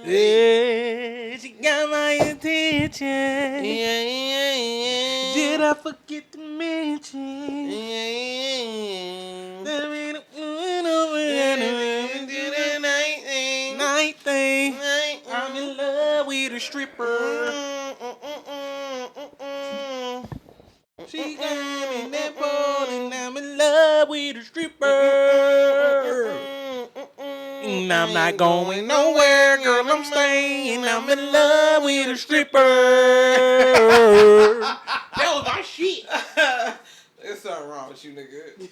Yeah, she got my attention. Yeah. Did I forget to mention? Night thing. I'm in love with a stripper. She got me in that boat and I'm in love with a stripper. And I'm not going nowhere, girl, I'm staying. I'm in love with a stripper. That was my shit. There's something wrong with you, nigga.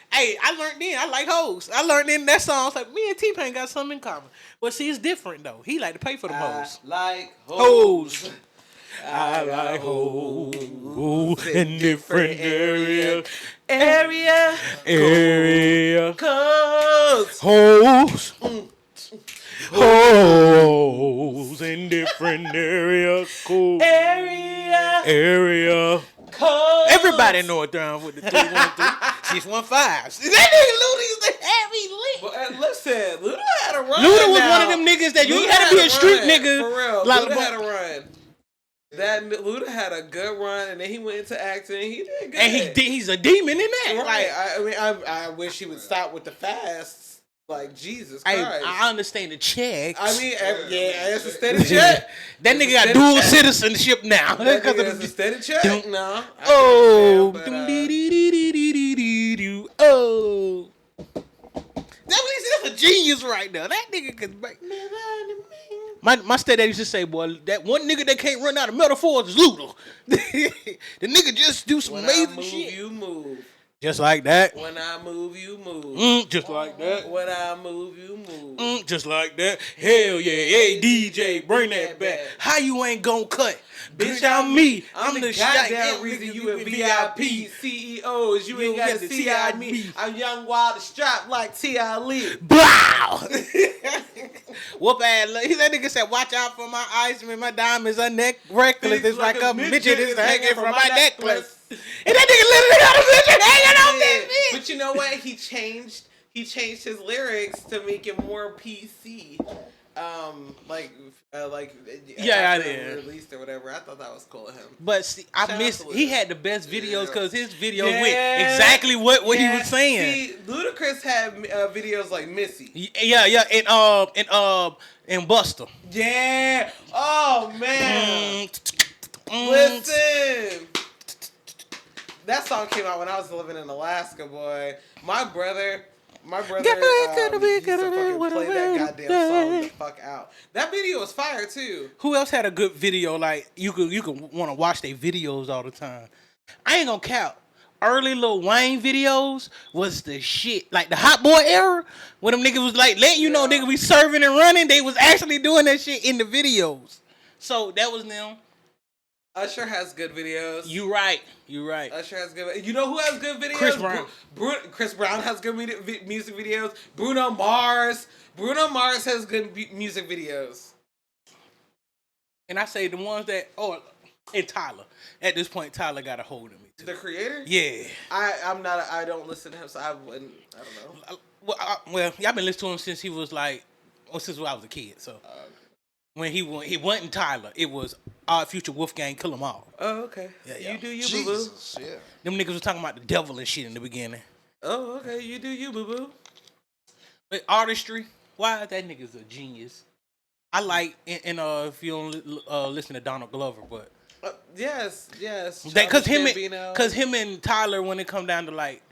Hey, I learned then. I like hoes. I learned in that song. I was like, me and T-Pain got something in common. But see, it's different, though. He like to pay for the hoes. Like Hoes. I like hoes in different areas. Area. Cause Hoes. Hoes in different areas. Cool. Area. cause Everybody know it down with the 313, 615. That nigga Luda used to have me lit. But listen, Luda had a run. Luda was now. one of them niggas that you Luda had to be a street run, nigga. For real, Like, Luda had a run. That Luda had a good run, and then he went into acting. He did good, and he's a demon in that. Right. Like, I wish he would stop with the fasts. Like Jesus Christ. I understand the checks. I mean, yeah, it's a steady check. That nigga got dual citizenship now. That nigga is a steady check. No. Oh. But, oh. That's a genius right there. That nigga could make. My stepdad used to say, boy, that one nigga that can't run out of metaphors is Luda. The nigga just do some amazing shit. You move. Just like that. When I move, you move. Just like that. When I move, you move. Just like that. Hell yeah. Hey, DJ, bring that back. How you ain't gonna cut? Bitch, I'm me. I'm the goddamn reason you in VIP. CEOs, you ain't got to CI me. I'm young, wild, and strapped like T.I. Lee. Blow! Whoop ass. That nigga said, watch out for my eyes, man. My diamonds are reckless. It's like a midget is hanging from my necklace. And that nigga literally got a midget hanging on that bitch. But you know what? He changed his lyrics to make it more PC. Yeah, I did. Released or whatever. I thought that was cool of him. But see, he had the best videos because his video went exactly what he was saying. See, Ludacris had videos like Missy. Yeah, and Buster. Yeah. Oh man. Listen. That song came out when I was living in Alaska, boy. My brother used to fucking play that goddamn song the fuck out. That video was fire too. Who else had a good video? Like you could want to watch their videos all the time. I ain't gonna count. Early Lil Wayne videos was the shit. Like the Hot Boy era, when them niggas was like letting you know niggas be serving and running. They was actually doing that shit in the videos. So that was them. Usher has good videos. You right. Usher has good. You know who has good videos? Chris Brown. Chris Brown has good music videos. Bruno Mars has good music videos. And I say the ones that and Tyler. At this point, Tyler got a hold of me too. The creator? Yeah. I don't listen to him, so I don't know. Well, y'all been listening to him since he was like, since I was a kid. So when he wasn't Tyler, it was Odd Future, Wolfgang, Kill 'Em All. Oh, okay. Yeah. You do you, Jesus, boo boo. yeah. Them niggas was talking about the devil and shit in the beginning. Oh, okay. You do you, boo boo. But artistry, why that nigga's a genius. I like, and if you don't listen to Donald Glover, but yes. Because him and Tyler, when it come down to like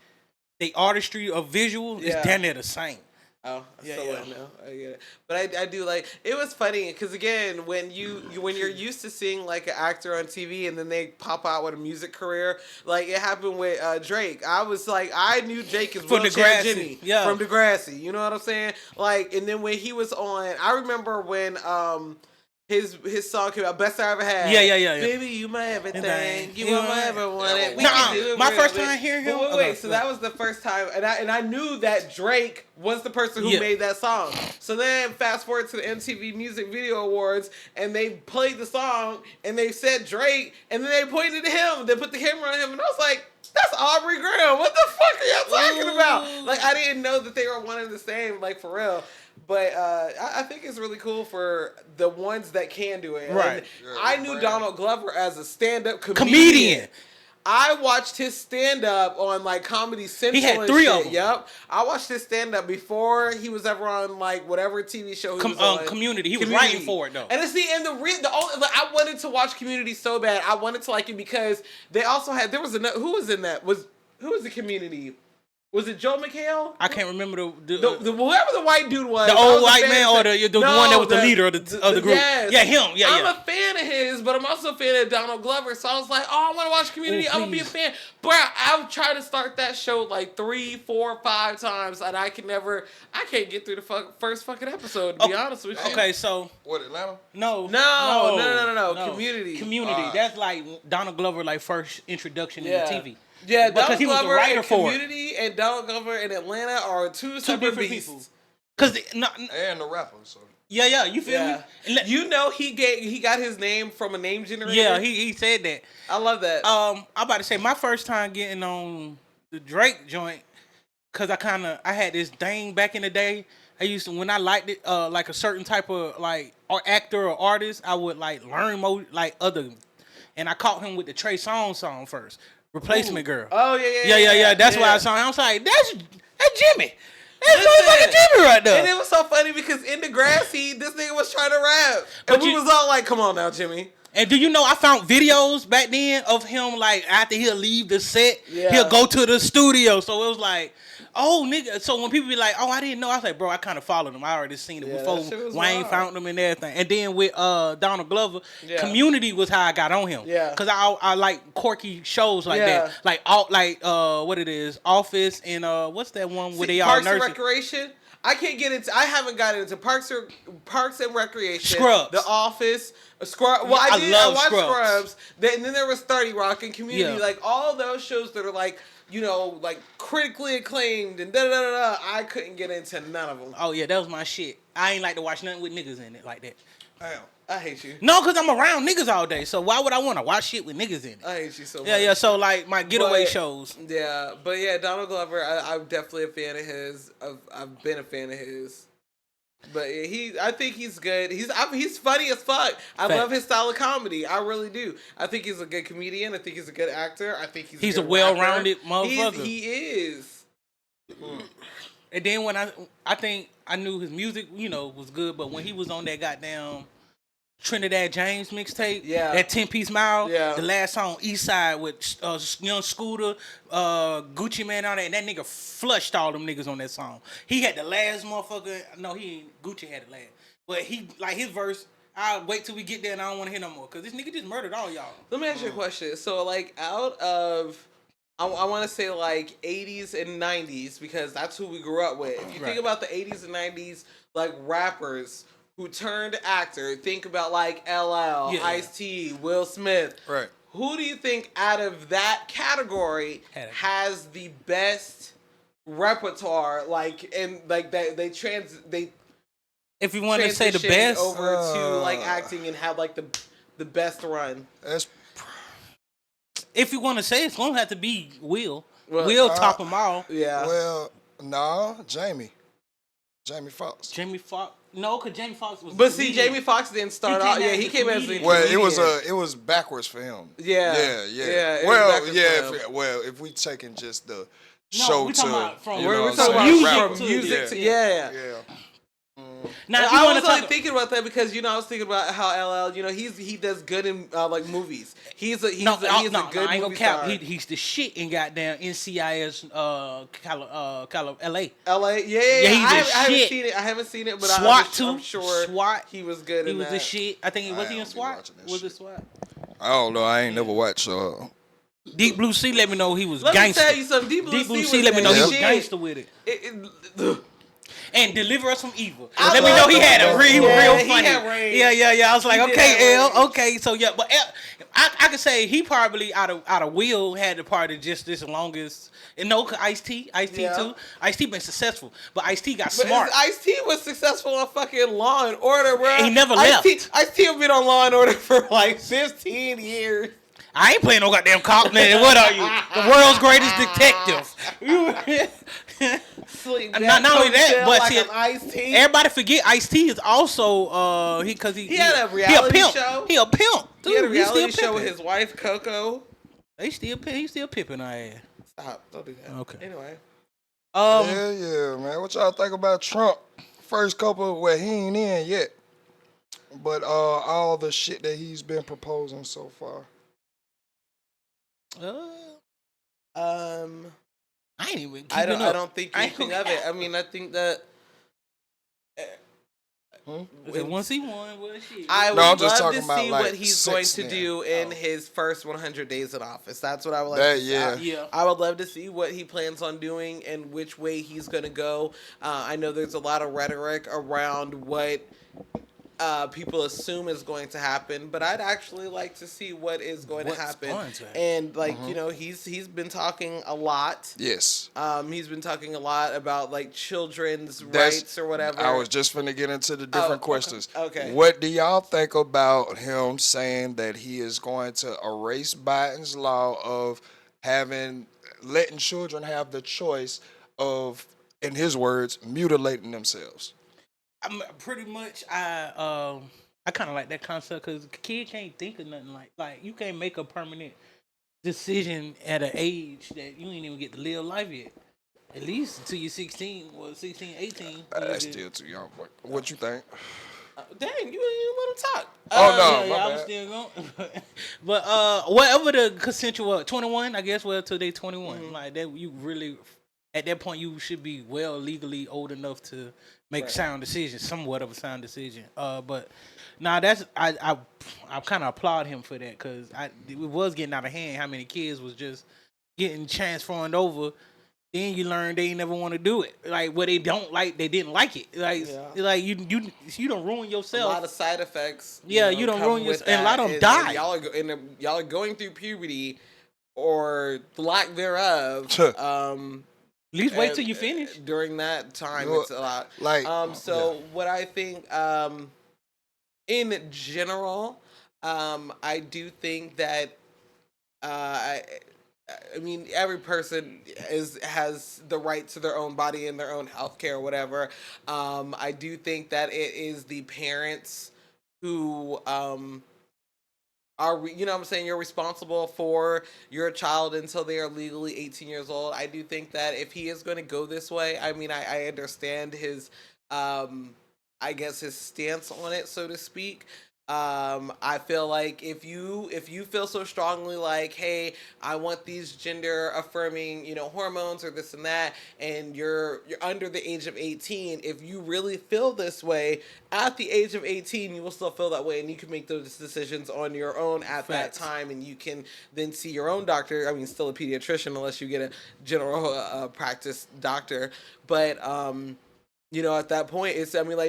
the artistry of visual, is damn near the same. Oh, I still wouldn't know. I get it. But I do like, it was funny because again, when you're used to seeing like an actor on TV and then they pop out with a music career, like it happened with Drake. I was like, I knew Drake as Wheelchair Jenny from Degrassi. You know what I'm saying? Like, and then when he was on, I remember when his song came out, Best I Ever Had. Yeah. Baby, you my everything. You are my ever wanted. My first time hearing him. Wait. So that was the first time, and I knew that Drake was the person who made that song. So then fast forward to the MTV Music Video Awards, and they played the song, and they said Drake, and then they pointed to him. They put the camera on him, and I was like, that's Aubrey Graham. What the fuck are y'all talking about? Like, I didn't know that they were one and the same, like, for real. But I think it's really cool for the ones that can do it. Right. And I knew Donald Glover as a stand-up comedian. I watched his stand-up on, like, Comedy Central. He had 3 of them. Yep. I watched his stand-up before he was ever on, like, whatever TV show he was on. Community. He was writing for it, though. And I wanted to watch Community so bad. I wanted to like it because they also had, who was in that? Who was the Community? Was it Joe McHale? I can't remember the whoever the white dude was. The old white man or the one that was the leader of the group. Yes. Yeah, him. Yeah, I'm a fan of his, but I'm also a fan of Donald Glover. So I was like, oh, I want to watch Community. I'm going to be a fan. Bro, I've tried to start that show like 3, 4, 5 times, and I can't get through the first fucking episode, to be honest with you. Okay, so. What, Atlanta? No. Community. That's like Donald Glover, like, first introduction into TV. Yeah, because Donald he was Glover the writer and for Community and Donald Glover in Atlanta are two separate different beasts. people. Cause And the rapper, so. Yeah, you feel me? You know he got his name from a name generator. Yeah, he said that. I love that. I'm about to say my first time getting on the Drake joint, cause I had this thing back in the day. I used to, when I liked it, like a certain type of like actor or artist, I would like learn more like other, and I caught him with the Trey Songz song first. Replacement Girl. Oh yeah. That's why I saw him. I was like, that's Jimmy. That's motherfucking Jimmy right there. And it was so funny because in Degrassi, this nigga was trying to rap, and we was all like, "Come on now, Jimmy." And do you know I found videos back then of him like after he'll leave the set, he'll go to the studio. So it was like, oh nigga. So when people be like, oh I didn't know, I was like, bro, I kind of followed him. I already seen it before Wayne found him and everything. And then with Donald Glover, Community was how I got on him. Yeah. Cause I like quirky shows like that, like what it is, Office and what's that one where they all Parks nurses? and Recreation. I haven't gotten into Parks and Recreation. Scrubs. The Office. Scrubs. Well, I watched Scrubs. And then there was 30 Rock and Community. Yeah. Like all those shows that are like, you know, like critically acclaimed and da-da-da-da. I couldn't get into none of them. Oh yeah, that was my shit. I ain't like to watch nothing with niggas in it like that. Damn. I hate you. No, because I'm around niggas all day. So why would I want to watch shit with niggas in it? I hate you so much. Yeah. So like my getaway shows. Yeah, but yeah, Donald Glover, I'm definitely a fan of his. I've been a fan of his. But I think he's good. He's funny as fuck. I love his style of comedy. I really do. I think he's a good comedian. I think he's a good actor. I think he's a well-rounded motherfucker. He is. And then when I think I knew his music, was good. But when he was on that goddamn Trinidad James mixtape, that 10-piece mile, the last song Eastside with Young Scooter, Gucci Man on that, and that nigga flushed all them niggas on that song. He had the last motherfucker. No, Gucci had the last, but he like his verse. I'll wait till we get there, and I don't want to hear no more because this nigga just murdered all y'all. Let me ask you a question. So like out of I want to say like 80s and 90s because that's who we grew up with. If you think about the 80s and 90s like rappers who turned actor, think about like LL, Ice-T, Will Smith. Right. Who do you think out of that category has the best repertoire? Like, and like they if you want to say the best over to like acting and have like the best run. If you want to say it's gonna have to be Will. Will top them all. Yeah. Well, no, Jamie Foxx. Jamie Foxx. No, because Jamie Foxx was. But see, Jamie Foxx didn't start out. Yeah, he came as a well, it was backwards for him. Yeah. If we taking just the show we're talking about music to yeah. Now, I was only thinking about that because I was thinking about how LL, he does good in like movies. He's a good I ain't movie gonna star. He's the shit in goddamn NCIS LA. Yeah. I haven't seen it, but I'm sure SWAT. He was good in that. He was the shit. I think was he in SWAT? Was it SWAT? I don't know. I ain't never watched. Deep Blue Sea let me know he was gangster. Let me tell you something. Deep Blue Sea let me know he was gangster with it. And Deliver Us from Evil. Let me know he had a real funny. Yeah. I was like, okay, L, okay. So yeah, but I could say he probably out of Will had the party just this longest. And no, Ice-T too. Ice-T been successful, but Ice-T got smart. Ice-T was successful on fucking Law and Order, bro. He never left. Ice-T have been on Law and Order for like 15 years. I ain't playing no goddamn cop, nigga. What are you? The world's greatest detective. Sleep Not only that, but like see, Ice-T. everybody forget Ice-T is also he had a reality show. He a pimp. Dude, He had a reality still show with his wife Coco. He's still pimping our ass. Stop! Don't do that. Okay. Anyway. Yeah, man. What y'all think about Trump? First couple, well, he ain't in yet, but all the shit that he's been proposing so far. I ain't even. I don't think anything of it. I mean, I think that. Once he won, well, shit. I would love to see like what he's going to do in his first 100 days in office. That's what I would like to see. I would love to see what he plans on doing and which way he's going to go. I know there's a lot of rhetoric around what people assume is going to happen, but I'd actually like to see what is going to happen. And like he's been talking a lot. Yes. He's been talking a lot about like children's rights or whatever. I was just finna get into the different questions. Okay. What do y'all think about him saying that he is going to erase Biden's law of letting children have the choice of, in his words, mutilating themselves? I'm pretty much I kind of like that concept because the kid can't think of nothing like you can't make a permanent decision at an age that you ain't even get to live life yet. At least until you're 16 or 16, 18. That's still too young. What you think? Dang, you didn't let him talk. I was still going. But whatever the consensual 21, I guess. Well, till they 21, like that, you really at that point you should be well legally old enough to make sound decisions, somewhat of a sound decision. But now I kind of applaud him for that because it was getting out of hand. How many kids was just getting transformed over. Then you learn they never want to do it. Like what they don't like, they didn't like it. Like you don't ruin yourself. A lot of side effects. Yeah, you don't ruin yourself, and a lot of them die. Y'all are going through puberty or lack thereof. At least wait till you finish. During that time, it's a lot. What I think, in general, I do think that I mean, every person has the right to their own body and their own health care or whatever. I do think that it is the parents who are, you know what I'm saying, you're responsible for your child until they are legally 18 years old. I do think that if he is going to go this way, I mean, I understand his, I guess his stance on it, so to speak. I feel like if you feel so strongly like, hey, I want these gender affirming, hormones or this and that, and you're under the age of 18, if you really feel this way at the age of 18, you will still feel that way, and you can make those decisions on your own at that time, and you can then see your own doctor. I mean, still a pediatrician unless you get a general practice doctor, but at that point,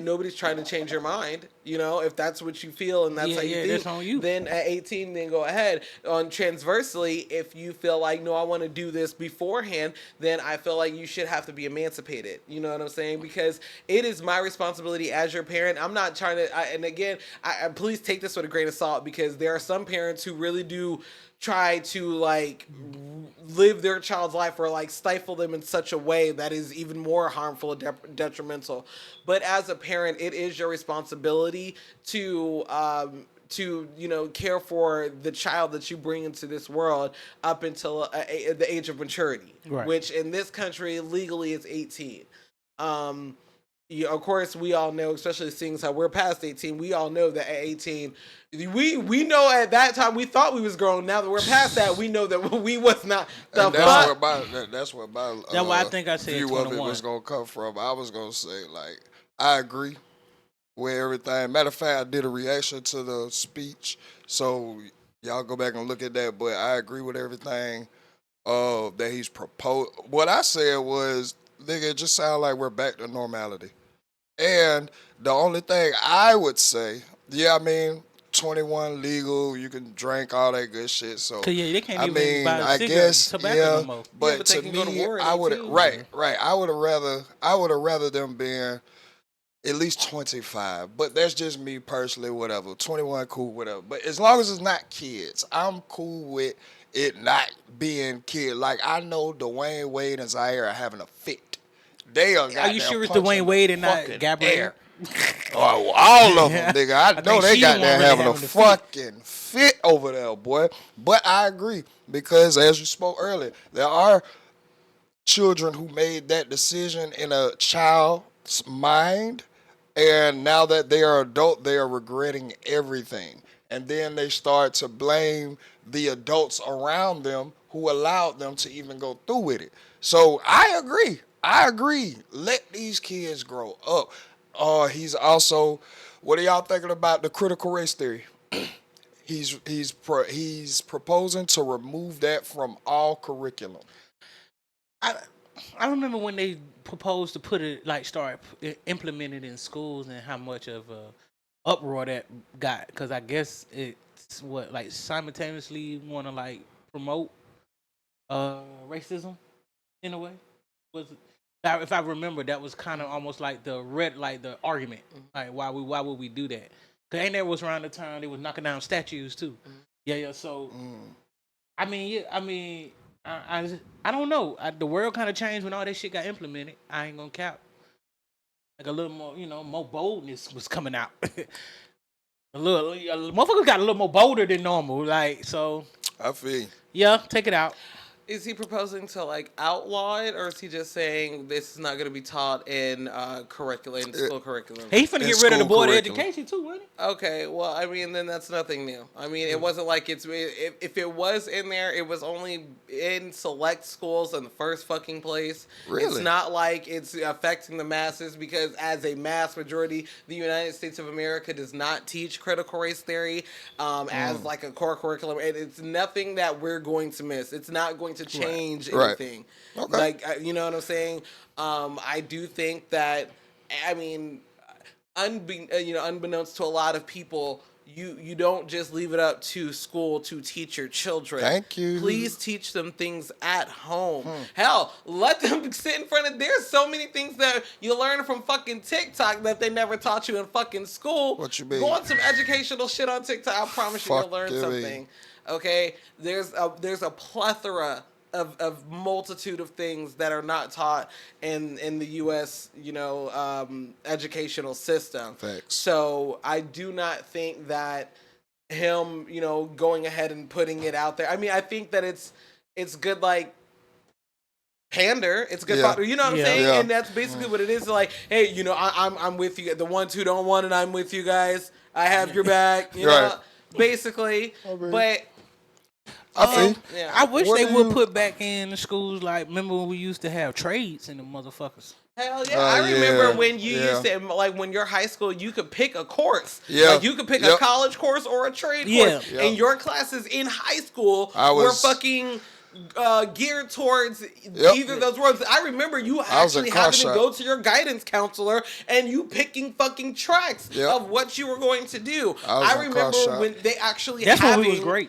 nobody's trying to change your mind. If that's what you feel and that's how you think, that's on you. Then at 18, then go ahead. On transversely, if you feel like, no, I want to do this beforehand, then I feel like you should have to be emancipated. You know what I'm saying? Because it is my responsibility as your parent. I'm not trying to, and again, I please take this with a grain of salt, because there are some parents who really do try to live their child's life or stifle them in such a way that is even more harmful and detrimental. But as a parent, it is your responsibility to care for the child that you bring into this world up until the age of maturity, which in this country legally is 18. Of course, we all know, especially seeing how we're past 18, we all know that at 18, we know at that time we thought we was grown. Now that we're past that, we know that we was not. That's where my I think I said view 21. of it was gonna come from. I was gonna say I agree with everything. Matter of fact, I did a reaction to the speech, so y'all go back and look at that. But I agree with everything that he's proposed. What I said was, nigga, it just sounds like we're back to normality. And the only thing I would say, 21 legal, you can drink all that good shit. So they can't even buy tobacco no more. But to me, I would I would have rather them being at least 25. But that's just me personally, whatever. 21, cool, whatever. But as long as it's not kids, I'm cool with it not being kid. Like, I know Dwayne Wade and Zaire are having a fit. They are Are you sure it's Dwayne Wade and not Gabrielle? Oh, all of them, nigga. I know they she got the there one really having a having the fucking fit over there, boy. But I agree because, as you spoke earlier, there are children who made that decision in a child's mind, and now that they are adult, they are regretting everything. And then they start to blame the adults around them who allowed them to even go through with it. So I agree. I agree. Let these kids grow up. He's also, what are y'all thinking about the critical race theory? He's proposing to remove that from all curriculum. I remember when they proposed to put it, like, start implementing it in schools, and how much of a uproar that got. Because I guess it's what, like, simultaneously want to, like, promote racism in a way. Was it? If I remember, that was kind of almost like the argument. Like, why would we do that? Because ain't that was around the time they was knocking down statues too. Yeah. So, I mean, I don't know. The world kind of changed when all that shit got implemented. I ain't gonna cap. Like a little more, more boldness was coming out. Motherfuckers got a little more bolder than normal. Like, so. I feel. Yeah, take it out. Is he proposing to like outlaw it, or is he just saying this is not going to be taught in curriculum, school curriculum? He finna get rid of the board of education too, wasn't he? Okay, well, I mean, then that's nothing new. I mean, it wasn't like if it was in there, it was only in select schools in the first fucking place. Really? It's not like it's affecting the masses, because as a mass majority, the United States of America does not teach critical race theory as like a core curriculum, and it's nothing that we're going to miss. It's not going to change anything. Okay. Like, you know what I'm saying? I do think that, I mean, unbeknownst to a lot of people, you don't just leave it up to school to teach your children. Thank you. Please teach them things at home. Hell, let them sit in front of. There's so many things that you learn from fucking TikTok that they never taught you in fucking school. What you mean? Go on some educational shit on TikTok. I promise you'll learn something. Okay, there's a plethora of multitude of things that are not taught in the U.S. Educational system. Facts. So I do not think that him going ahead and putting it out there. I mean, I think that it's good, like, pander. It's good, you know what I'm saying? Yeah. And that's basically what it is. Like, hey, I'm with you. The ones who don't want it, I'm with you guys. I have your back. You know, basically. But I wish they would put back in the schools, like, remember when we used to have trades in the motherfuckers? Hell yeah. I remember when you used to, like, when you're high school, you could pick a course. Yeah. Like, you could pick a college course or a trade course. Yeah. And your classes in high school were fucking geared towards either of those roads. I remember you actually having to go to your guidance counselor and you picking fucking tracks of what you were going to do. I remember when they actually That's when we was great.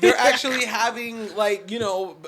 They're actually having, like, it wasn't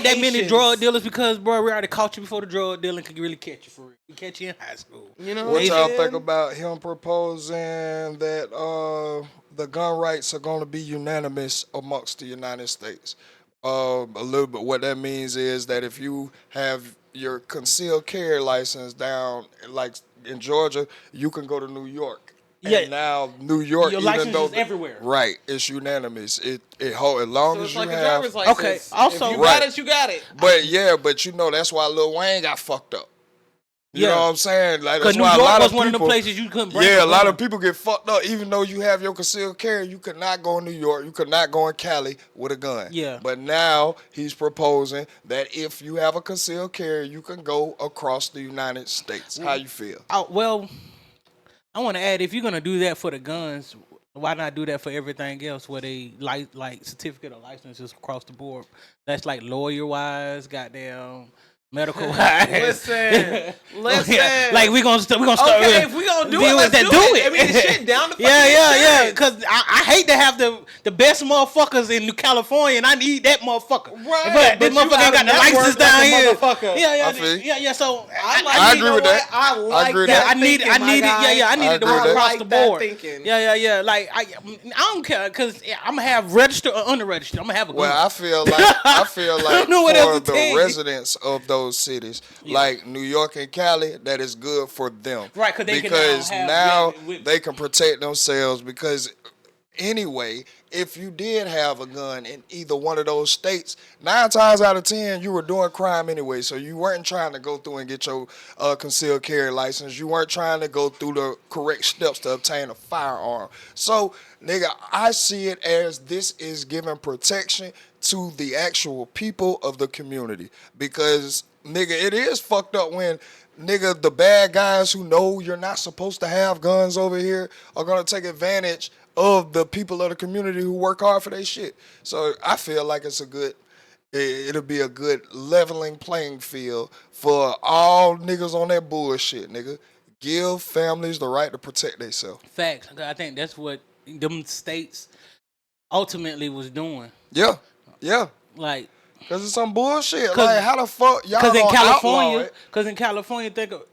that many drug dealers because, bro, we already caught you before the drug dealer could really catch you for real. We catch you in high school. What y'all think about him proposing that the gun rights are going to be unanimous amongst the United States? A little bit. What that means is that if you have your concealed carry license down, like in Georgia, you can go to New York. And now New York, your even license though is everywhere. Right, it's unanimous. It hold as long so as it's you like have. A driver's license. Okay. Also, if you got it, you got it. But that's why Lil Wayne got fucked up. You know what I'm saying? Like, that's New why York a lot was of one people, of the places you couldn't bring. Yeah, a lot of people get fucked up. Even though you have your concealed carry, you could not go in New York. You could not go in Cali with a gun. Yeah. But now he's proposing that if you have a concealed carry, you can go across the United States. How you feel? Well, I want to add, if you're gonna do that for the guns, why not do that for everything else? Where they like certificate of licenses across the board. That's like lawyer wise, goddamn. Medical wise. Listen. Like we gonna start. Okay, if we gonna don't do it, let's do it. I mean, the shit down the fucking yeah. Because I hate to have the best motherfuckers in New California, and I need that motherfucker. Right. But this motherfucker ain't got the license down here. Yeah. So I agree with that. I like that. I needed to work across the board. Thinking. Yeah. Like I don't care because I'm gonna have registered or unregistered. I'm gonna have a gun. Well, I feel like for the residents of those cities, like New York and Cali, that is good for them. Right, because now they can protect themselves. Because anyway, if you did have a gun in either one of those states, 9 times out of 10 you were doing crime anyway. So you weren't trying to go through and get your concealed carry license. You weren't trying to go through the correct steps to obtain a firearm. So, nigga, I see it as this is giving protection to the actual people of the community. Because, nigga, it is fucked up when, nigga, the bad guys who know you're not supposed to have guns over here are going to take advantage of the people of the community who work hard for their shit. So I feel like it'll be a good leveling playing field for all niggas on that bullshit, nigga. Give families the right to protect themselves. Facts. I think that's what them states ultimately was doing. Yeah. Like, because it's some bullshit. Like, how the fuck y'all gonna outlaw it? Because in California, think of,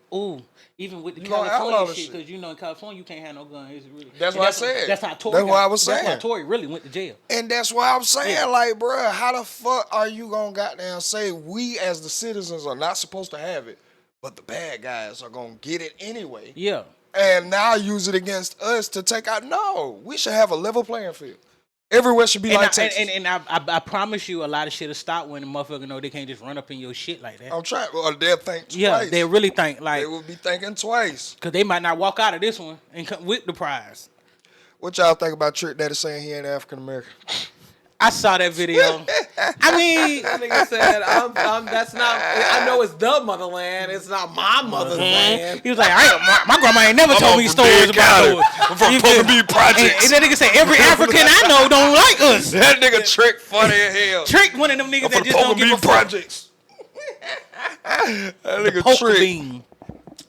even with the California shit, because you know in California you can't have no gun. It's really, that's what I said. That's how Tory. That's what I was saying. That's why Tory really went to jail. And that's why I'm saying, like, bruh, how the fuck are you gonna goddamn say we as the citizens are not supposed to have it, but the bad guys are gonna get it anyway? Yeah. And now use it against us to take out. No, we should have a level playing field. Everywhere should be like Texas. And I promise you, a lot of shit will stop when the motherfucker know they can't just run up in your shit like that. I'm trying. Or they'll think twice. Yeah, they really think like. They will be thinking twice. Because they might not walk out of this one and come with the prize. What y'all think about Trick Daddy saying he ain't African American? I saw that video. I mean, that nigga said, that's not, I know it's the motherland, it's not my mother's land. He was like, my grandma ain't never told me stories about it. I'm from Poker Projects. And that nigga said, every African I know don't like us. That nigga Trick funny as hell. Trick one of them niggas that just don't give a fuck. Projects. That nigga Trick.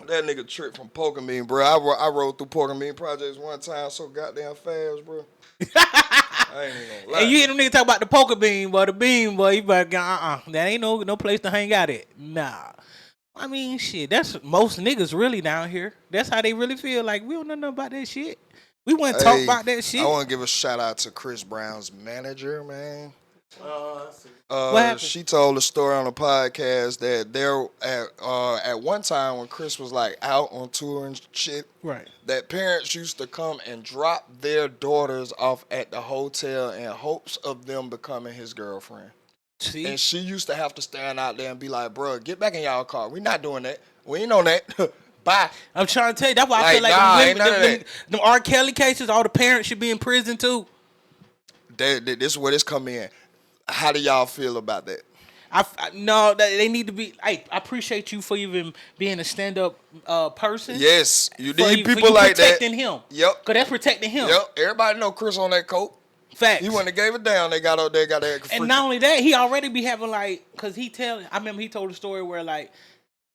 That nigga Trick from Poker Bean, bro. I rode through Poker Bean Projects one time so goddamn fast, bro. I ain't even gonna lie. And you hear them niggas talk about the poker bean, boy, the bean, boy, you better go, that ain't no place to hang out at. Nah. I mean, shit, that's most niggas really down here. That's how they really feel. Like, we don't know nothing about that shit. We want to talk about that shit. I want to give a shout out to Chris Brown's manager, man. What happened? She told a story on a podcast that there at one time when Chris was like out on tour and shit, right? That parents used to come and drop their daughters off at the hotel in hopes of them becoming his girlfriend. See? And she used to have to stand out there and be like, "Bro, get back in y'all car. We not doing that. We ain't on that." Bye. I'm trying to tell you, that's why I feel like them R. Kelly cases, all the parents should be in prison too. This is where this come in. How do y'all feel about that? No, they need to be. I appreciate you for even being a stand-up person. Yes, you need people like that. Protecting him. Yep. Because that's protecting him. Yep. Everybody know Chris on that coat. Facts. He wouldn't have gave it down. They got that. And not only that, he already be having like, because I remember he told a story where like,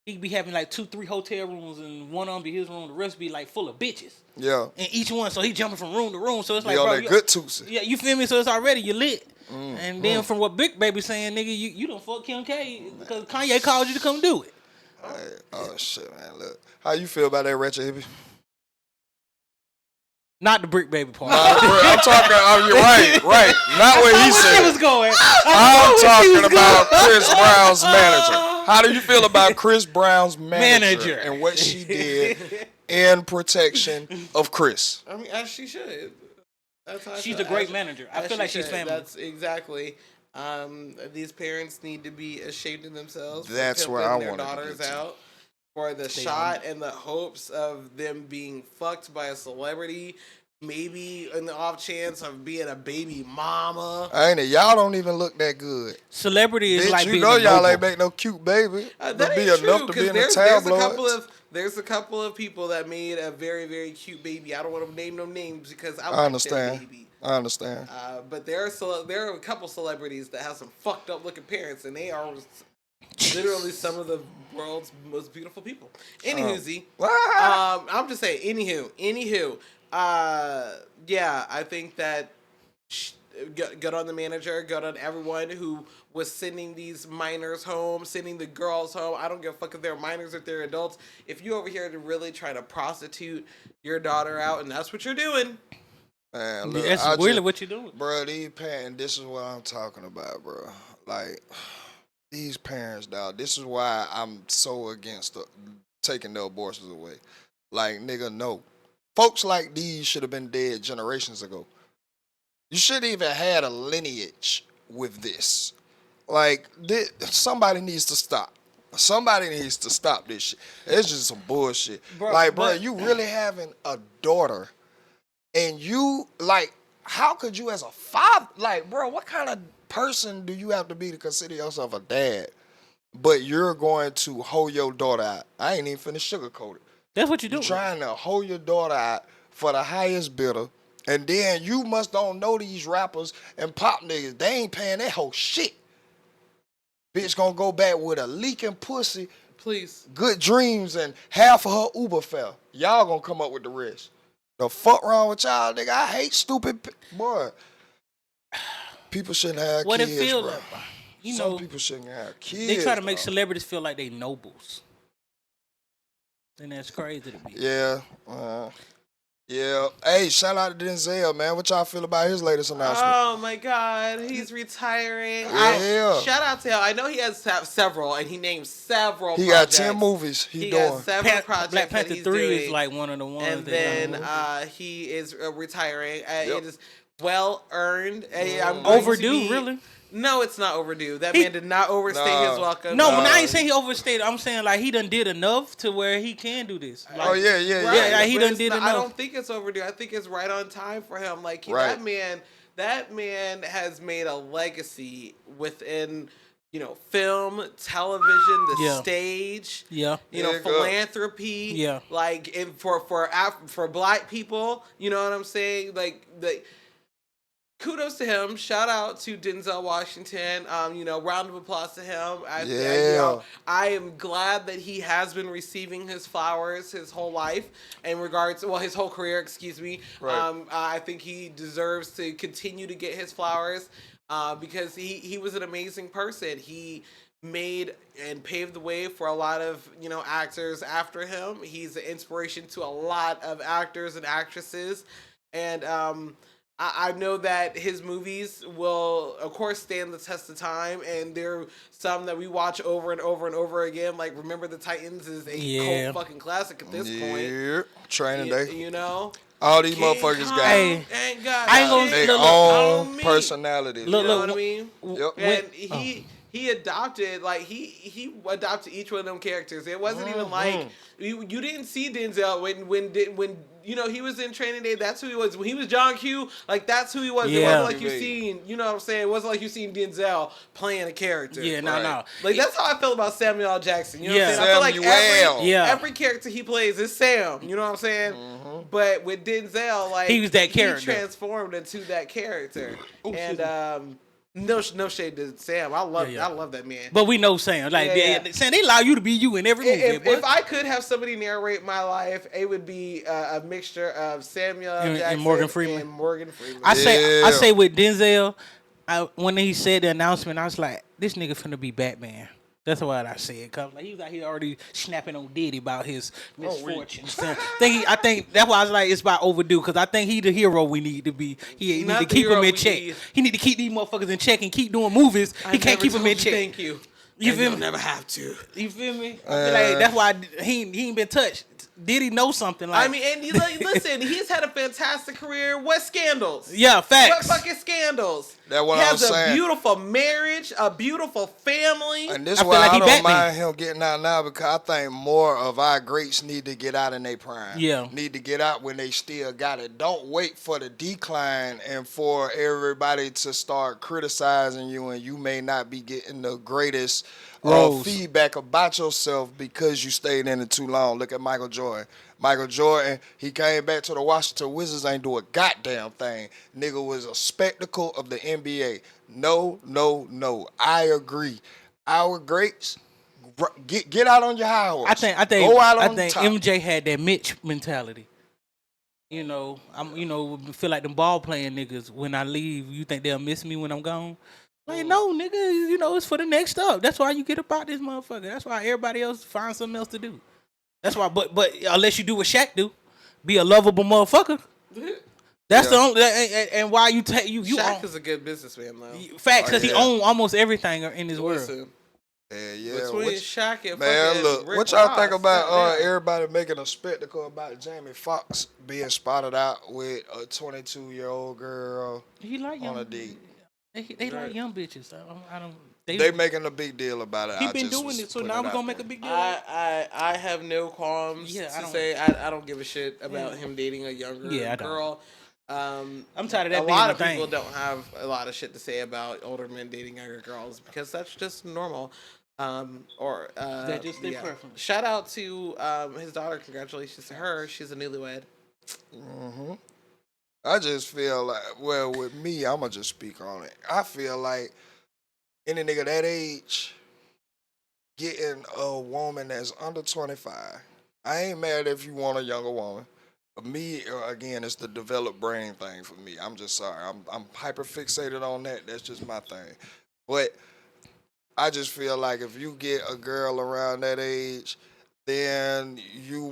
he'd be having like 2-3 hotel rooms and one of them be his room, the rest be like full of bitches. Yeah. And each one, so he jumping from room to room. So it's like, on bro, that good Tuesday. Yeah, you feel me? So it's already, you lit. And then from what Big Baby saying, nigga, you done fuck Kim K because Kanye called you to come do it. Oh shit, man! Look, how you feel about that ratchet hippie? Not the Brick Baby part. I'm talking. You're right. Not what he said. Was going. I'm talking about Chris Brown's manager. How do you feel about Chris Brown's manager and what she did in protection of Chris? I mean, as she should. She's a great manager. I feel like she's family. That's exactly. These parents need to be ashamed of themselves. That's where I want their daughters out for the shot and the hopes of them being fucked by a celebrity. Maybe in the off chance of being a baby mama. Ain't it? Y'all don't even look that good. Celebrity is like you being know y'all ain't make no cute baby. That be ain't enough true, to be in the tabloids. There's a couple of people that made a very, very cute baby. I don't want to name no names because I understand. Their baby. I understand. But there are a couple celebrities that have some fucked up looking parents, and they are Literally some of the world's most beautiful people. Anywho, What? I'm just saying. Anywho, yeah, I think that good on the manager, good on everyone who was sending these minors home, sending the girls home. I don't give a fuck if they're minors, if they're adults. If you over here to really try to prostitute your daughter out, and that's what you're doing. Man, look, That's really what you doing. bro. These parents, this is what I'm talking about, bro. Like these parents, dog. This is why I'm so against taking the abortions away. Like, nigga, no. Folks like these should have been dead generations ago. You should even had a lineage with this. Like, somebody needs to stop. Somebody needs to stop this shit. It's just some bullshit. Bro, you really having a daughter, and you like, how could you as a father, like, bro, what kind of person do you have to be to consider yourself a dad? But you're going to hold your daughter out. I ain't even finna sugarcoat it. That's what you do. You're trying to hold your daughter out for the highest bidder. And then you must don't know these rappers and pop niggas. They ain't paying that whole shit. Bitch gonna go back with a leaking pussy, Please. good dreams, and half of her Uber fare. Y'all gonna come up with the rest. The fuck wrong with y'all, nigga? I hate stupid boy. People shouldn't have What kids, it feel bro. like, you Some know, people shouldn't have kids. they try to make dog. celebrities feel like they nobles. And that's crazy to me. Yeah. Yeah. Hey, shout out to Denzel, man. What y'all feel about his latest announcement? Oh my God, he's retiring. Yeah. Shout out to him. I know he has several, and he named several. He projects. got 10 movies he got doing. several projects Black that Panther he's 3 doing. is like one of the ones. And then he is retiring. It is well earned. I'm going overdue, to be, really? No, it's not overdue. That man did not overstay his welcome. No, I ain't saying he overstayed. I'm saying like he done did enough to where he can do this. Like, Oh, yeah. Yeah, he But done it's did not- enough. I don't think it's overdue. I think it's right on time for him. Like Right. that man has made a legacy within, film, television, the stage. Yeah. Philanthropy. Yeah. Like for black people. You know what I'm saying? Like kudos to him. Shout out to Denzel Washington. Round of applause to him. I am glad that he has been receiving his flowers his whole life his whole career, excuse me. Right. I think he deserves to continue to get his flowers because he was an amazing person. He made and paved the way for a lot of actors after him. He's an inspiration to a lot of actors and actresses, and I know that his movies will, of course, stand the test of time, and there are some that we watch over and over and over again. Like, Remember the Titans is a cult fucking classic at this point. Yeah. Training Day. All these motherfuckers got Hey, ain't got I ain't gonna- their look, own personalities. Look, you know what I mean? Yep. And he adopted, like, he adopted each one of them characters. It wasn't even like you didn't see Denzel when he was in Training Day. That's who he was. When he was John Q, like, that's who he was. It Yeah. wasn't like you seen, you know what I'm saying? It wasn't like you seen Denzel playing a character. Yeah, no. Like, that's how I feel about Samuel L. Jackson. You know what I'm Yeah. saying? I feel like Samuel. every character he plays is Sam. You know what I'm saying? But with Denzel, like, He was that character. He transformed into that character. No shade to Sam. I love that man. But we know Sam. Like, Sam, they allow you to be you in every movie. If I could have somebody narrate my life, it would be a mixture of Samuel L. Jackson and Morgan Freeman. I say with Denzel, when he said the announcement, I was like, this nigga finna be Batman. That's what I said. Cause like he was out here already snapping on Diddy about his misfortunes. I think that's why I was like, it's about overdue. Cause I think he the hero we need to be. He need to keep him in check. He need to keep these motherfuckers in check and keep doing movies. He can't keep them in check. Thank you. You feel me? Never have to. You feel me? I feel like that's why he ain't been touched. Did he know something? Like, I mean, and listen, he's had a fantastic career. What scandals? Yeah, facts. What fucking scandals? That's what he I'm saying. He has a beautiful marriage, a beautiful family. And this is why I don't mind him getting out now, because I think more of our greats need to get out in their prime. Yeah. Need to get out when they still got it. Don't wait for the decline and for everybody to start criticizing you, and you may not be getting the greatest feedback about yourself because you stayed in it too long. Look at Michael Jordan. Michael Jordan, he came back to the Washington Wizards, ain't do a goddamn thing. Nigga was a spectacle of the NBA. No. I agree. our greats, get out on your high horse. I think Go out on think top. MJ had that Mitch mentality. You know, feel like them ball playing niggas. When I leave, you think they'll miss me when I'm gone? Like, no, nigga, it's for the next up. That's why you get up out this motherfucker. That's why everybody else finds something else to do. That's why, but unless you do what Shaq do, be a lovable motherfucker. That's the only, and why you take you Shaq own, is a good businessman though. facts, because he owned almost everything in this world. Listen, Yeah. between Shaq and Man, fucking look, Rick what y'all Ross, think about goddamn. everybody making a spectacle about Jamie Foxx being spotted out with a 22-year-old girl He like on young. a date? They like young bitches. I don't. They making a big deal about it. He I been just doing was it, so putting now it we're out gonna make a there. big deal. I have no qualms Yeah, I to don't- say I don't give a shit about him dating a younger Yeah, I don't. girl. I'm tired of that A being lot a of thing. people don't have a lot of shit to say about older men dating younger girls because that's just normal. That's just their preference. Shout out to his daughter. Congratulations to her. She's a newlywed. I just feel like, well, with me, I'ma just speak on it. I feel like any nigga that age getting a woman that's under 25. I ain't mad if you want a younger woman. But me, again, it's the developed brain thing for me. I'm just sorry. I'm hyper fixated on that. That's just my thing. But I just feel like if you get a girl around that age, then you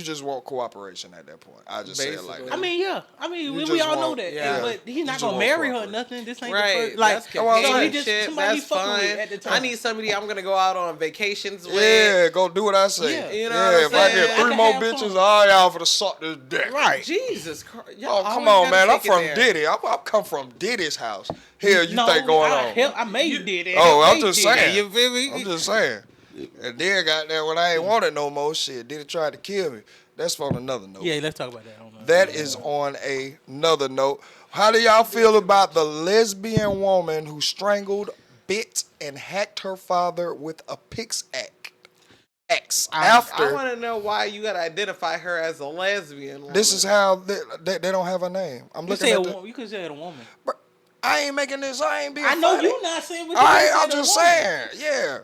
just want cooperation at that point. I just say it like Basically. that. I mean, yeah. You we just all know want- that. yeah. But he's You not just gonna want marry her or cooperation. nothing. This ain't Right, the first. Like, that's That's what I'm so he saying. just shit. somebody That's fucking fine. with at the time. I need somebody I'm gonna go out on vacations with. Yeah, go do what I say. Yeah. You know what I'm if I saying? get I three can more have bitches, fun. all y'all for the suck this dick. Right. Jesus Christ! Oh, come on, man. I'm from Diddy. I'm come from Diddy's house. Here, you think going on? I made you did it. Oh, I I'm made just you did it. saying. You feel me? I'm just saying. And then got there when I ain't wanted no more shit. Diddy tried to kill me. That's on another note. Yeah, let's talk about that. That is on another note. How do y'all feel about the lesbian woman who strangled, bit, and hacked her father with a pickaxe? I want to know why you gotta identify her as a lesbian. Woman. This is how they don't have a name. I'm You looking say at a the, woman. You could say it a woman. Bro, I ain't making this. I ain't being I know funny. you not saying what you I'm said. just saying. Yeah.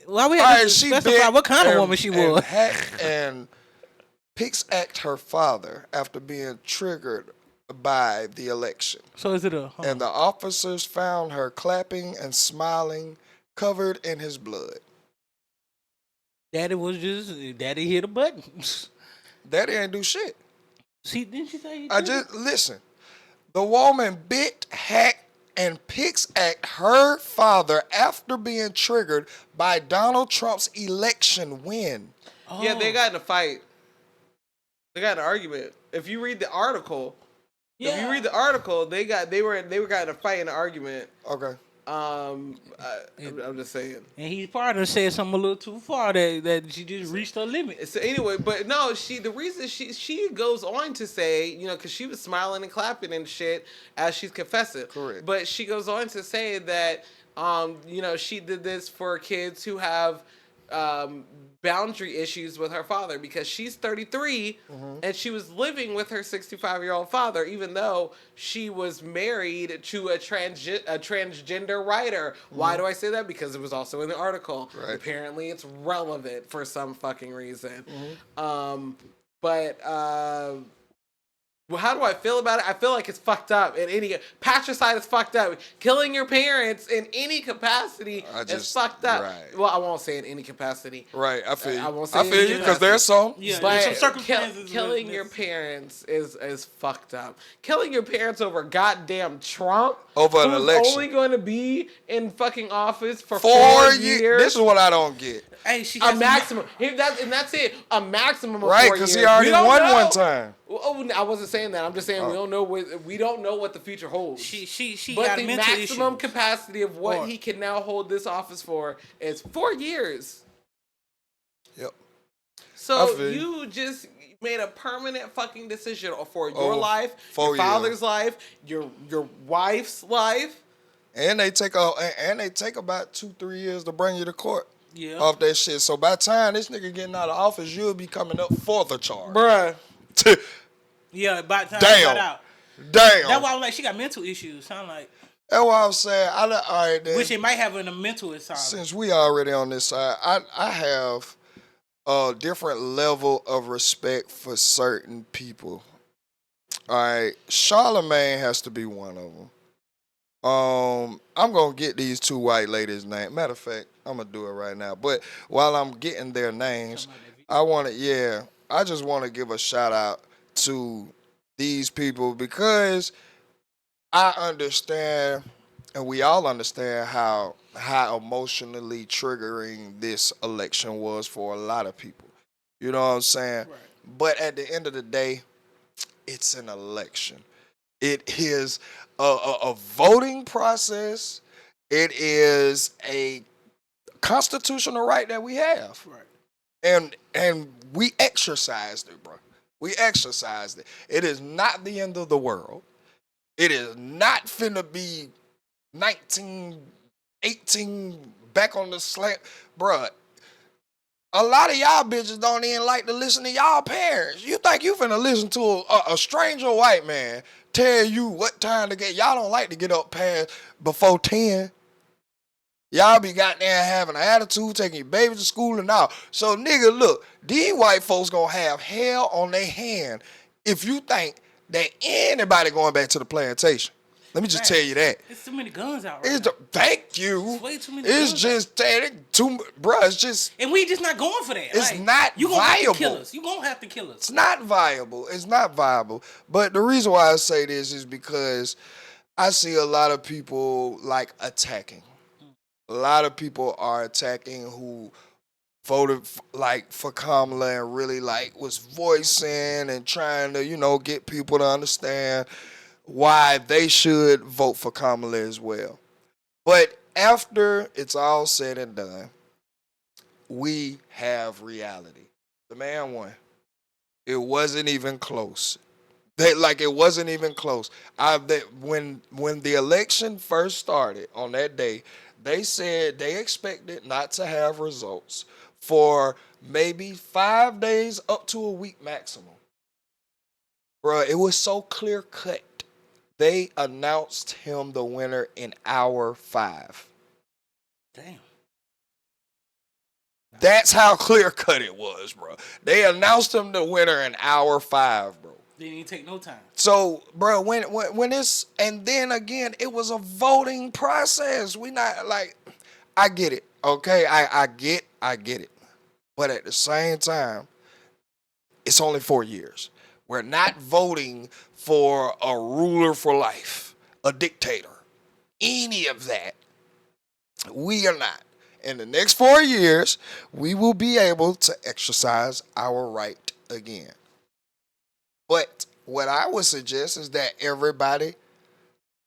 Why we All have to right, she specify bit what kind of and- woman she and was? hacked and pickaxed her father after being triggered by the election. So is it a? And the officers found her clapping and smiling, covered in his blood. Daddy hit a button. Daddy ain't do shit. Didn't she say? Listen. The woman bit, hacked, and pickaxed her father after being triggered by Donald Trump's election win. Yeah, they got in a fight. They got in an argument. If you read the article, they were got in a fight and an argument. Okay. I'm just saying. And he probably said something a little too far that she just reached her limit. So anyway, but no, the reason she goes on to say, because she was smiling and clapping and shit as she's confessing. Correct. But she goes on to say that, she did this for kids who have boundary issues with her father because she's 33 and she was living with her 65-year-old father, even though she was married to a transgender writer. Why do I say that? Because it was also in the article. Right. Apparently, it's relevant for some fucking reason. Well, how do I feel about it? I feel like it's fucked up. Patricide is fucked up. Killing your parents in any capacity is fucked up. Right. Well, I won't say in any capacity. Right, I feel you. I won't say I feel you because there's some. Yeah, But there's some circumstances. killing your parents is fucked up. Killing your parents over goddamn Trump, Over an who's election. only going to be in fucking office for 4 4 years. This is what I don't get. Hey, she A maximum. That's it. A maximum of Right, 4 because years. he already We don't won know. one time. Oh, I wasn't saying that. I'm just saying we don't know what the future holds. She But got the mental maximum issues. capacity of what Or- he can now hold this office for is 4 years. Yep. So I feel you. you just made a permanent fucking decision for your Over life, 4 your years. father's life, your wife's life. And they take about 2-3 years to bring you to court. Yeah. Off that shit. So by the time this nigga getting out of office, you'll be coming up for the charge. Bruh. Yeah, by the time Damn. she got out. Damn. That's why I was like, she got mental issues. Sound like That's what I'm saying. All right, then. Which it might have in a mental asylum. Since we already on this side, I have a different level of respect for certain people. All right, Charlemagne has to be one of them. I'm gonna get these two white ladies' names. Matter of fact, I'm gonna do it right now. But while I'm getting their names, I just want to give a shout out to these people because I understand, and we all understand how emotionally triggering this election was for a lot of people. You know what I'm saying? Right. But at the end of the day, it's an election. It is a voting process. It is a constitutional right that we have. Right. And we exercised it, bro. We exercised it. It is not the end of the world. It is not finna be 1918 back on the slant. Bruh, a lot of y'all bitches don't even like to listen to y'all parents. You think you finna listen to a stranger white man tell you what time to get. Y'all don't like to get up past before 10. Y'all be goddamn having an attitude, taking your baby to school and all. So, nigga, look, these white folks gonna have hell on their hand if you think that anybody going back to the plantation. Let me just tell you that. There's too many guns out right now. Thank you. It's way too many It's guns just bruh, it's just. And we just not going for that. It's like, not you gonna viable. Have to kill us. You gonna have to kill us. It's not viable. It's not viable. But the reason why I say this is because I see a lot of people like attacking. A lot of people are attacking who voted for Kamala and really like was voicing and trying to get people to understand why they should vote for Kamala as well. But after it's all said and done, we have reality. The man won. It wasn't even close. It wasn't even close. When the election first started on that day, they said they expected not to have results for maybe 5 days up to a week maximum. Bruh, it was so clear cut. They announced him the winner in hour 5. Damn. That's how clear cut it was, bro. They announced him the winner in hour 5, bro. Didn't even take no time. So, bro, when it's, and then again, it was a voting process. We not like, I get it, okay? I get it. But at the same time, it's only 4 years. We're not voting for a ruler for life, a dictator, any of that. We are not. In the next 4 years, we will be able to exercise our right again. But what I would suggest is that everybody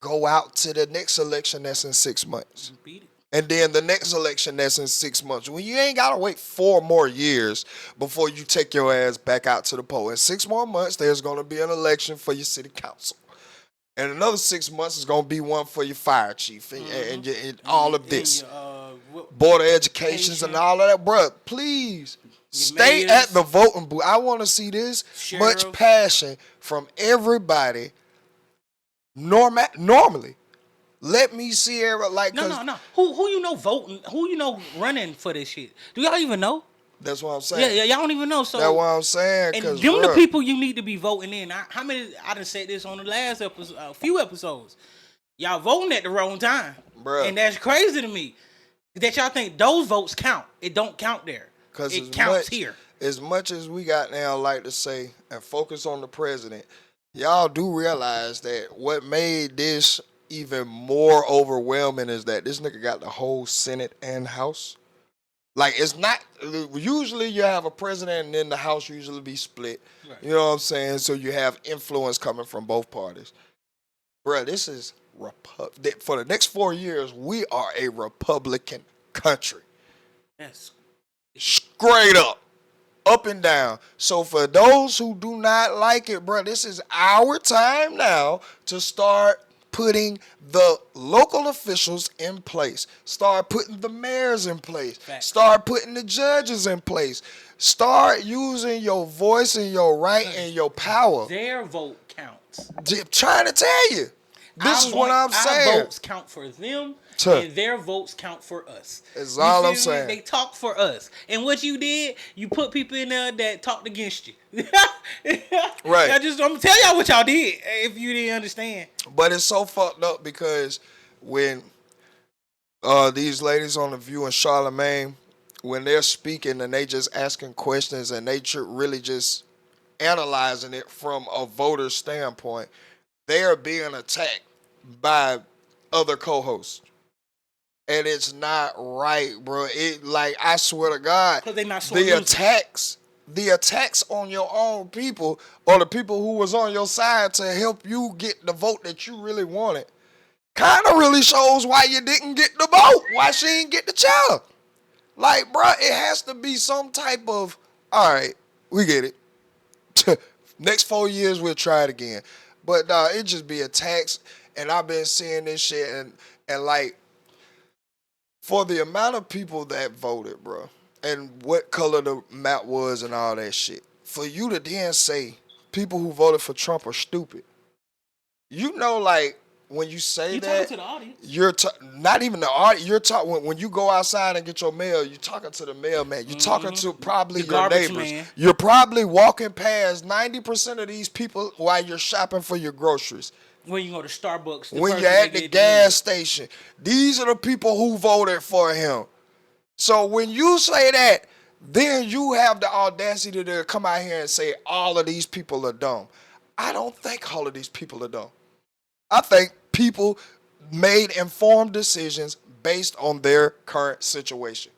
go out to the next election that's in 6 months. Beat it. And then the next election that's in 6 months. When you ain't got to wait 4 more years before you take your ass back out to the poll. In 6 more months, there's going to be an election for your city council. And another 6 months is going to be one for your fire chief and all of this. Board of Educations and all of that. Bruh, please stay at the voting booth. I want to see this much passion from everybody normally. Let me see everybody. No. Who you know voting? Who you know running for this shit? Do y'all even know? That's what I'm saying. Yeah, y'all don't even know. So that's what I'm saying. And them the people you need to be voting in. How many? I done said this on the last episode, a few episodes. Y'all voting at the wrong time, bruh. And that's crazy to me that y'all think those votes count. It don't count there. Because it counts here. As much as we got now like to say and focus on the president, y'all do realize that what made this even more overwhelming is that this nigga got the whole Senate and House. Like, it's not, usually you have a president and then the House usually be split. Right. You know what I'm saying? So you have influence coming from both parties. Bruh, this is, for the next 4 years, we are a Republican country. Yes. Straight up and down. So for those who do not like it, bruh, this is our time now to start putting the local officials in place. Start putting the mayors in place. Facts. Start putting the judges in place. Start using your voice and your right and your power. Their vote counts. Trying to tell you. This is what I'm saying. Our votes count for them, and their votes count for us. That's all I'm Me? saying. They talk for us. And what you did, you put people in there that talked against you. Right. I'm gonna tell y'all what y'all did if you didn't understand. But it's so fucked up because when these ladies on The View and Charlemagne, when they're speaking and they just asking questions and they really just analyzing it from a voter standpoint, they are being attacked by other co-hosts. And it's not right, bro. It like, I swear to God, Because they not the attacks on your own people or the people who was on your side to help you get the vote that you really wanted kind of really shows why you didn't get the vote, why she didn't get the child. Like, bro, it has to be some type of, all right, we get it. Next 4 years, we'll try it again. But it just be attacks, and I've been seeing this shit, and like, for the amount of people that voted, bro, and what color the map was and all that shit, for you to then say people who voted for Trump are stupid, you know, like, when you say You that, talking to the audience. you're not even the audience. You're talking when you go outside and get your mail. You're talking to the mailman. You're talking to probably The your garbage neighbors. man. You're probably walking past 90% of these people while you're shopping for your groceries. When you go to Starbucks. When you're at the gas station, these are the people who voted for him. So when you say that, then you have the audacity to come out here and say all of these people are dumb. I don't think all of these people are dumb. I think people made informed decisions based on their current situation.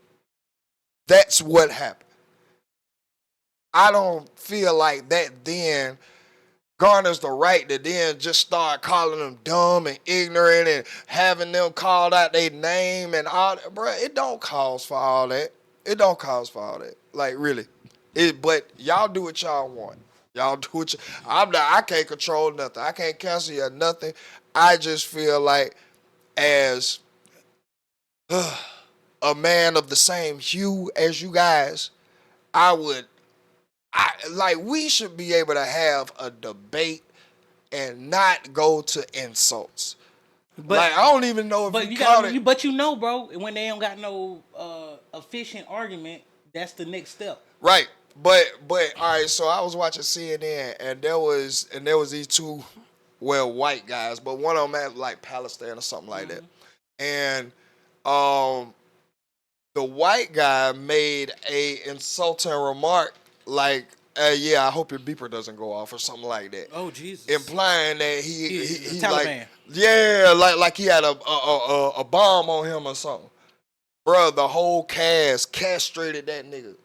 That's what happened. I don't feel like that then garners the right to then just start calling them dumb and ignorant and having them called out their name and all that. Bro, it don't cause for all that. It don't cause for all that. Like, really. But y'all do what y'all want. Y'all do what I can't control nothing. I can't cancel you or nothing. I just feel like as a man of the same hue as you guys, we should be able to have a debate and not go to insults. But, like, I don't even know if you call it. But you know, bro, when they don't got no efficient argument, that's the next step. Right. But all right, so I was watching CNN and there was these two, well, white guys, but one of them had like Palestine or something like that. And the white guy made a insulting remark like, yeah, I hope your beeper doesn't go off or something like that. Oh, Jesus. Implying that he Taliban. like, yeah, like he had a bomb on him or something. Bruh, the whole cast castrated that nigga.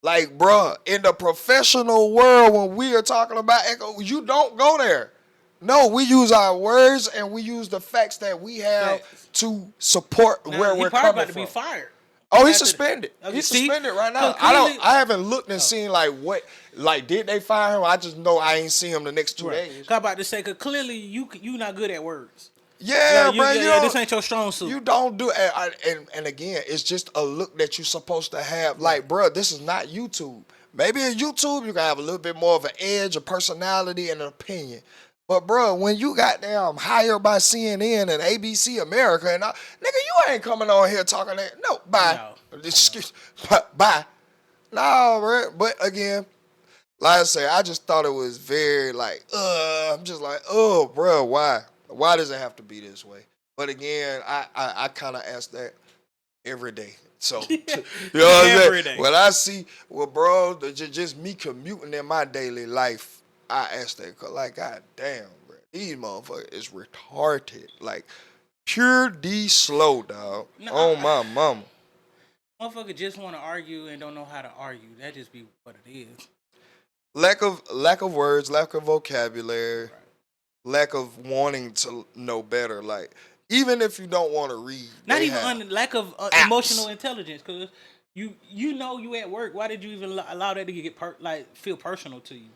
Like, bruh, in the professional world, when we are talking about echo, you don't go there. No, we use our words and we use the facts that we have to support where we're coming from. He probably about to be fired. Oh, he's suspended. He's suspended right now. I haven't looked and seen like what, like, did they fire him? I just know I ain't seen him the next 2 days. I'm about to say, because clearly you not good at words. Yeah, bro. This ain't your strong suit. You don't do it. And again, it's just a look that you're supposed to have. Like, bro, this is not YouTube. Maybe in YouTube, you can have a little bit more of an edge, a personality, and an opinion. But, bro, when you goddamn hired by CNN and ABC America, and nigga, you ain't coming on here talking that. No, bye. No. Bye. No, bro. But, again, like I say, I just thought it was very, like, I'm just like, oh, bro, why? Why does it have to be this way? But again, I kind of ask that every day. So, you know what I'm saying? Day. When I see, well, bro, just me commuting in my daily life, I ask that, cause like, god damn, bro, these motherfuckers is retarded. Like, pure D slow, dog. No, my mama. Motherfucker just want to argue and don't know how to argue. That just be what it is. Lack of words, lack of vocabulary. Right. Lack of wanting to know better, like, even if you don't want to read. Not even lack of emotional intelligence, because you know you at work. Why did you even allow that to get feel personal to you?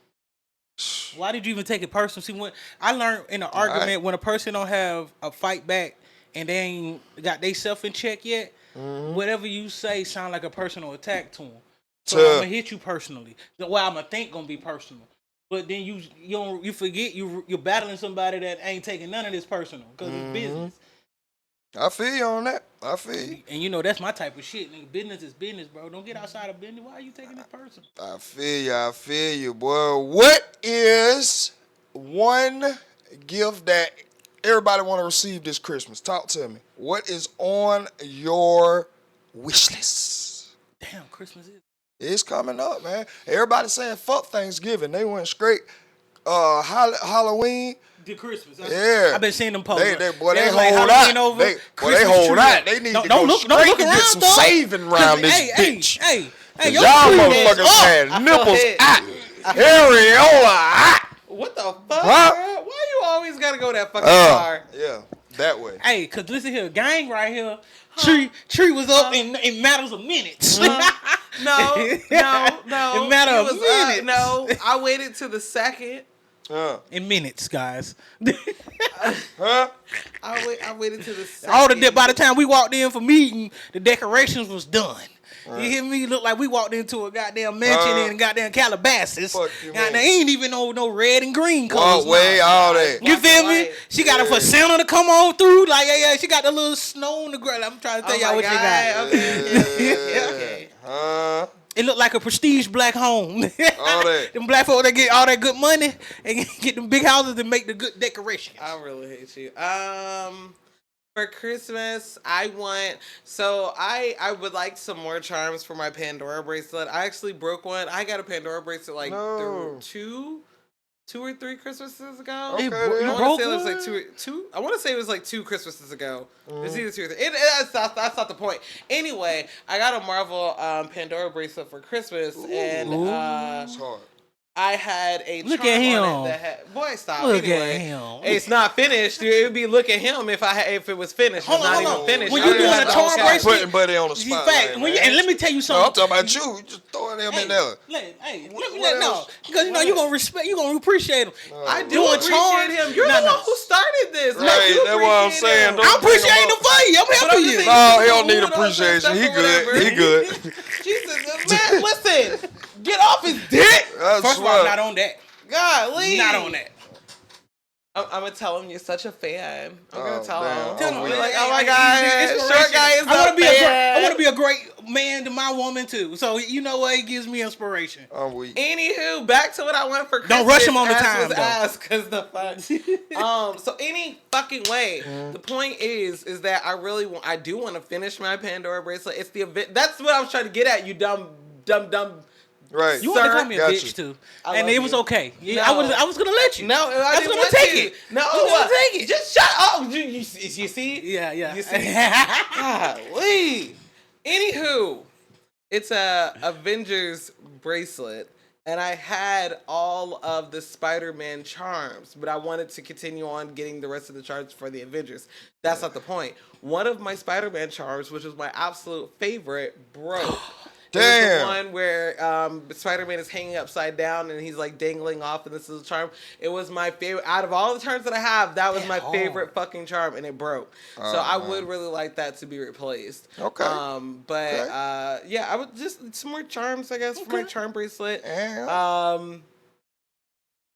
Why did you even take it personal? See, when I learned in an argument, when a person don't have a fight back and they ain't got they self in check yet, whatever you say sound like a personal attack to them. So I'm gonna hit you personally. Well, I'm gonna think gonna be personal. But then you forget you're battling somebody that ain't taking none of this personal because it's business. I feel you on that. I feel you. And you know that's my type of shit. Nigga, business is business, bro. Don't get outside of business. Why are you taking this personal? I feel you. I feel you, boy. What is one gift that everybody want to receive this Christmas? Talk to me. What is on your wish list? Damn, Christmas is. It's coming up, man. Everybody saying fuck Thanksgiving. They went straight Halloween. The Christmas. Yeah. I've been seeing them posts. They hold Halloween out. over, They Christmas hold tree out. up. They need to don't go look straight around, to get some dog. saving around this bitch. Hey, Y'all motherfuckers had nipples out. Areola out. What the fuck, Huh? bro? Why you always gotta go that fucking far? Yeah, that way. Hey, cause listen here, gang right here. Tree was up in matters of minutes. No. In matter of minutes. No, I waited to the second. In minutes, guys. Huh? I waited to the second. By the time we walked in for meeting, the decorations was done. You hear me? Look like we walked into a goddamn mansion in goddamn Calabasas. Fuck you, And man. they ain't even no red and green colors. Walkway, all that. You feel me? White. She got a Santa to come on through. Like, yeah, she got the little snow on the ground. I'm trying to tell y'all what she got. Okay. It looked like a prestige black home. All that. Them black folks that get all that good money and get them big houses and make the good decorations. I really hate you. For Christmas, I would like some more charms for my Pandora bracelet. I actually broke one. I got a Pandora bracelet like two or three Christmases ago. Okay, you then. I want to say it was like two. I want to say it was like 2 Christmases ago. It's either 2 or 3. That's not the point. Anyway, I got a Marvel Pandora bracelet for Christmas, and It's hard. I had a Look charm at him. on it that had. Boy, stop. Look anyway, at him. It's not finished. It would be look at him if it was finished. Hold it's on, not hold even on. finished. When I you would've doing had a the charm whole bracelet- Putting buddy on the In spot. fact, and let me tell you No, something. I'm talking about you. You just throwing him in there. Let What me let know. else? Because you gonna respect, you gonna appreciate him. I do Doing appreciate charms? him. You're No, the no. one who started this. Right, Like, you that's what I'm appreciate saying. him. Don't I'm appreciating him for you. I'm But helping I'm you. just saying- No, he don't Hold need up, appreciation. stuff He or whatever. good. He good. Jesus, man, listen. Get off his dick. I First of all, swear. I'm not on that. Golly. Not on that. I'm gonna tell him you're such a fan. I'm gonna tell damn. him. Tell him, Be man, like, hey, oh my hey, god, he's short inspiration. guy is I fan. want to be a great man to my woman too. So you know what? It gives me inspiration. I'm weak. Anywho, back to what I want for Christmas. Don't rush him on the time, Was though. asked, cause the fuck. So any fucking way. The point is that I do want to finish my Pandora bracelet. It's the event. That's what I was trying to get at. You dumb. Right. You want to Sir, call me a got bitch you. too, I and love it was you. okay. Yeah, No. I was gonna let you. No, I was didn't gonna want take to. it. No, I was gonna take it. Just shut up. You see? Yeah. You see? Golly. Anywho, it's a Avengers bracelet, and I had all of the Spider-Man charms, but I wanted to continue on getting the rest of the charms for the Avengers. That's not the point. One of my Spider-Man charms, which was my absolute favorite, broke. It was the Damn. one where Spider-Man is hanging upside down and he's like dangling off, and this is a charm. It was my favorite. Out of all the charms that I have, that was my favorite fucking charm, and it broke. So I would really like that to be replaced. Okay. Yeah, I would just some more charms, I guess, for my charm bracelet. Yeah.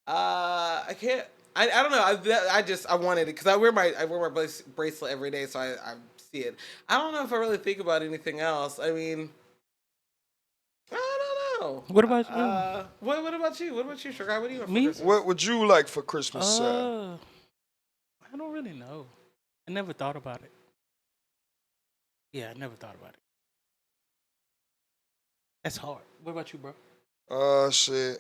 I can't. I don't know. I wanted it because I wear my bracelet every day, so I see it. I don't know if I really think about anything else. I mean, I don't know. What about you? What about you? What about you, Sugar? What do you want for Me? Christmas? What would you like for Christmas, sir? I don't really know. I never thought about it. Yeah, I never thought about it. That's hard. What about you, bro? Shit.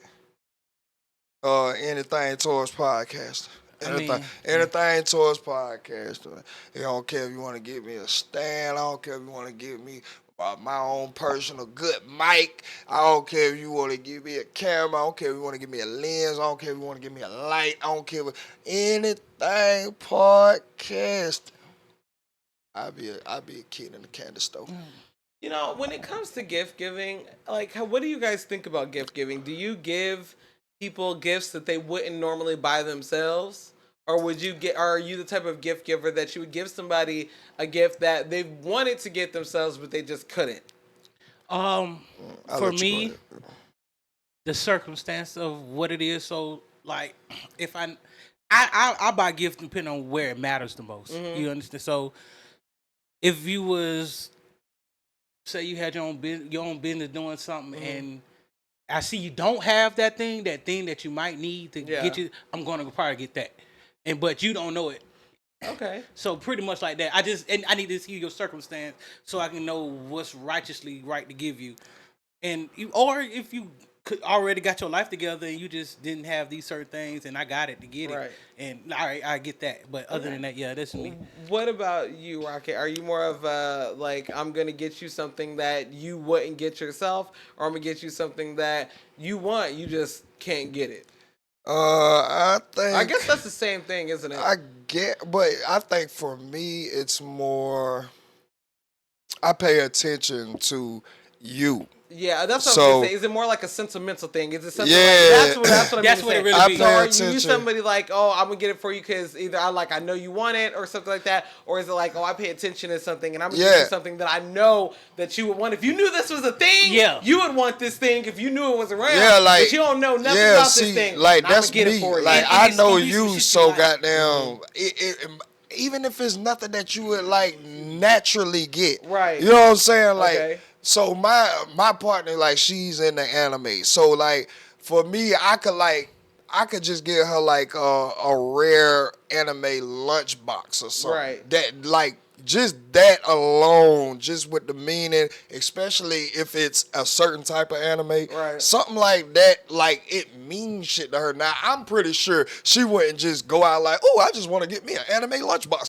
Anything towards podcasting. Anything towards podcasting. I don't care if you want to give me a stand. I don't care if you want to give me my own personal good mic. I don't care if you want to give me a camera. I don't care if you want to give me a lens. I don't care if you want to give me a light. I don't care anything podcasting. I'll be a kid in the candy store. You know, when it comes to gift giving, like, what do you guys think about gift giving? Do you give people gifts that they wouldn't normally buy themselves? Or are you the type of gift giver that you would give somebody a gift that they wanted to get themselves, but they just couldn't? For me, the circumstance of what it is. So like, if I buy gifts depending on where it matters the most. Mm-hmm. You understand? So if you was, say you had your own business doing something, Mm-hmm. and I see you don't have that thing that you might need to Yeah. get you, I'm gonna probably get that, but you don't know it. Okay. So pretty much like that. I need to see your circumstance so I can know what's righteously right to give you. Or if you could already got your life together and you just didn't have these certain things, and I got it to get Right. it. And all right, I get that. But other than that, yeah, that's me. What about you, Rocket? Are you more of a like, I'm gonna get you something that you wouldn't get yourself, or I'm gonna get you something that you want, you just can't get it? I think. I guess that's the same thing, isn't it? I get, but I think for me, it's more. I pay attention to you. Yeah, that's what I was So- gonna say. Is it more like a sentimental thing? Is it something Yeah. like that's what I That's mean what to it say. really I be. So pay are you attention. somebody like, oh, I'm gonna get it for you because either I know you want it or something like that, or is it like, oh, I pay attention to something and I'm gonna get Yeah. you something that I know that you would want. If you knew this was a thing, Yeah. you would want this thing. If you knew it was around, Yeah, like but you don't know nothing yeah, about see, this thing, like I'm that's gonna get me. it for you. Like And I it's know gonna be some you shit so you like. goddamn. Even if it's nothing that you would like naturally get, Right. You know what I'm saying? Like, Okay. so my partner, like, she's in the anime. So like for me, I could just get her like a rare anime lunchbox or something. Right. That like. Just that alone, just with the meaning, especially if it's a certain type of anime, Right. something like that, like it means shit to her. Now, I'm pretty sure she wouldn't just go out like, oh, I just want to get me an anime lunchbox.